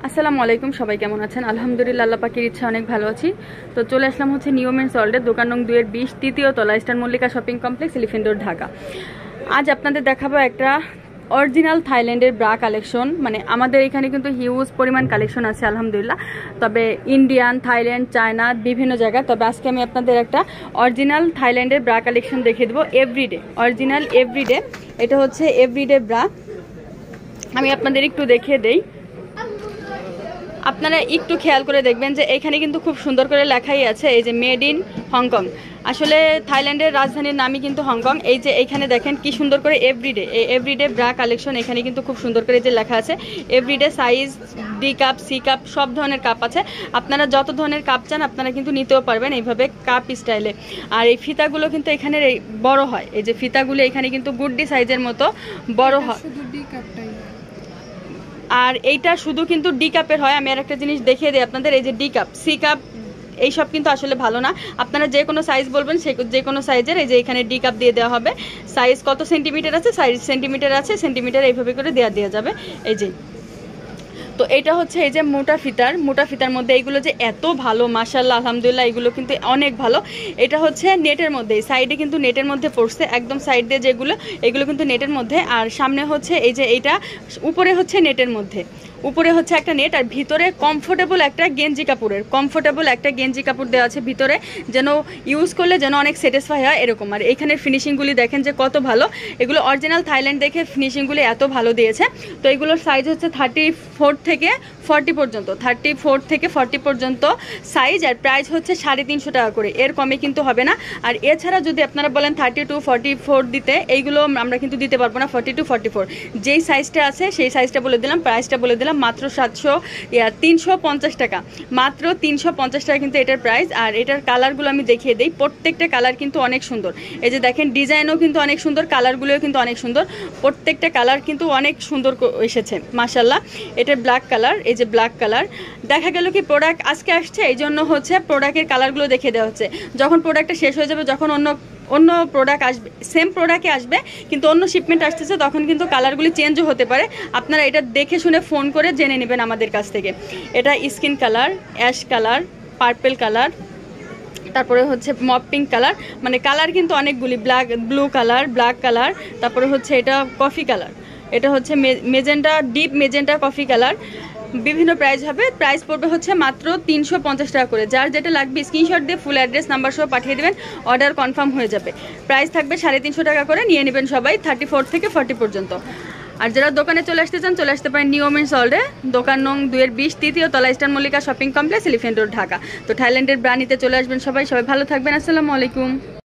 আসসালামু আলাইকুম, সবাই কেমন আছেন? আলহামদুলিল্লাহ, আল্লাহ পাকের ইচ্ছা অনেক ভালো আছি। তো চলে আসলাম হচ্ছে নিউ মেন্স ওয়ার্ল্ডে, দোকান নং 2-20, তৃতীয় তলা, eastern Mallika shopping complex, elephant road, Dhaka. আজ আপনাদের দেখাবো একটা অরিজিনাল থাইল্যান্ডের ব্রা কালেকশন। মানে আমাদের এখানে কিন্তু হিউজ পরিমাণ কালেকশন আছে আলহামদুলিল্লাহ, তবে ইন্ডিয়ান, থাইল্যান্ড, চায়না, বিভিন্ন জায়গা। তবে আজকে আমি আপনাদের একটা অরিজিনাল থাইল্যান্ডের ব্রা কালেকশন দেখিয়ে দেবো, এভরিডে, অরিজিনাল এভরিডে। এটা হচ্ছে এভরিডে ব্রা। আমি আপনাদের একটু দেখিয়ে দেই, আপনারা একটু খেয়াল করে দেখবেন যে এখানে কিন্তু খুব সুন্দর করে লেখাই আছে, এই যে মেড ইন হংকং। আসলে থাইল্যান্ডের রাজধানীর নামই কিন্তু হংকং। এই যে এইখানে দেখেন কি সুন্দর করে এভরিডে, এই এভরিডে ব্রা কালেকশন, এখানে কিন্তু খুব সুন্দর করে যে লেখা আছে everyday size, D cup, C cup, সব ধরনের কাপ আছে। আপনারা যত ধরনের কাপ চান আপনারা কিন্তু নিতেও পারবেন এইভাবে কাপ স্টাইলে। আর এই ফিতাগুলো কিন্তু এখানে বড় হয়, এই যে ফিতাগুলো এখানে কিন্তু গুড্ডি সাইজের মতো বড় হয়। আর এইটা শুধু কিন্তু ডি কাপের হয়। আমি আর একটা জিনিস দেখিয়ে দিই আপনাদের, এই যে ডি কাপ, সি কাপ, এইসব কিন্তু আসলে ভালো না। আপনারা যে কোনো সাইজ বলবেন, যে কোনো সাইজের, এই যে এখানে ডি কাপ দিয়ে দেওয়া হবে। সাইজ কত সেন্টিমিটার আছে, সাইজ সেন্টিমিটার আছে, সেন্টিমিটার এইভাবে করে দেওয়া যাবে। এই যে, তো এটা হচ্ছে এই যে মোটা ফিতার মধ্যে এইগুলো যে এত ভালো, মাশাআল্লাহ আলহামদুলিল্লাহ, এগুলো কিন্তু অনেক ভালো। এটা হচ্ছে নেটের মধ্যে, সাইডে কিন্তু নেটের মধ্যে পড়ছে, একদম সাইড দিয়ে যেগুলো, এগুলো কিন্তু নেটের মধ্যে। আর সামনে হচ্ছে এই যে এইটা, উপরে হচ্ছে নেটের মধ্যে, উপরে হচ্ছে একটা নেট, আর ভিতরে কমফোর্টেবল একটা গেঞ্জি কাপড় দেওয়া আছে ভিতরে, যেন ইউজ করলে যেন অনেক স্যাটিসফাই হয় এরকম। আর এইখানের ফিনিশিংগুলি দেখেন যে কত ভালো, এগুলো অরিজিনাল থাইল্যান্ড দেখে ফিনিশিংগুলি এত ভালো দিয়েছে। তো এগুলোর সাইজ হচ্ছে 34 থেকে 40 পর্যন্ত, 34 থেকে 40 পর্যন্ত সাইজ। আর প্রাইস হচ্ছে 350 টাকা করে, এর কমে কিন্তু হবে না। আর এছাড়া যদি আপনারা বলেন 32, 44 দিতে, এইগুলো আমরা কিন্তু দিতে পারবো না। 42, 44 যেই সাইজটা আছে সেই সাইজটা বলে দিলাম, প্রাইসটা বলে দিলাম, মাত্র 350 টাকা, মাত্র 350 টাকা কিন্তু এটার প্রাইস। আর এটার কালারগুলো আমি দেখিয়ে দিই, প্রত্যেকটা কালার কিন্তু অনেক সুন্দর। এই যে দেখেন, ডিজাইনও কিন্তু অনেক সুন্দর, কালারগুলোও কিন্তু অনেক সুন্দর, প্রত্যেকটা কালার কিন্তু অনেক সুন্দর এসেছে মাশাআল্লাহ। এটার ব্ল্যাক কালার, এই যে ব্ল্যাক কালার, দেখা গেল কি প্রোডাক্ট আজকে আসছে, এই জন্য হচ্ছে প্রোডাক্টের কালারগুলো দেখিয়ে দেওয়া হচ্ছে। যখন প্রোডাক্টটা শেষ হয়ে যাবে, যখন অন্য প্রোডাক্ট আসবে, সেম প্রোডাক্টে আসবে কিন্তু অন্য শিপমেন্ট আসতেছে, তখন কিন্তু কালারগুলি চেঞ্জও হতে পারে। আপনারা এটা দেখে শুনে ফোন করে জেনে নেবেন আমাদের কাছ থেকে। এটা skin colour, ash colour, purple colour, তারপরে হচ্ছে মপ পিঙ্ক কালার, মানে কালার কিন্তু অনেকগুলি, ব্লু কালার, ব্ল্যাক কালার, তারপরে হচ্ছে এটা কফি কালার, এটা হচ্ছে magenta, deep magenta coffee colour. বিভিন্ন প্রাইস হবে, প্রাইস পড়বে হচ্ছে মাত্র 350 টাকা করে। যার যেটা লাগবে স্ক্রিনশট দিয়ে ফুল অ্যাড্রেস নাম্বার সহ পাঠিয়ে দেবেন, অর্ডার কনফার্ম হয়ে যাবে। প্রাইস থাকবে 350 টাকা করে, নিয়ে নেবেন সবাই 34 থেকে 40 পর্যন্ত। আর যারা দোকানে চলে আসতে চান, চলে আসতে পারেন নিউ মেন্স ওয়ার্ল্ডে, দোকান নং 2-20, তৃতীয় তলা, eastern Mallika shopping complex, elephant road, Dhaka. তো থাইল্যান্ডের ব্রা নিতে চলে আসবেন সবাই ভালো থাকবেন। আসসালামু আলাইকুম।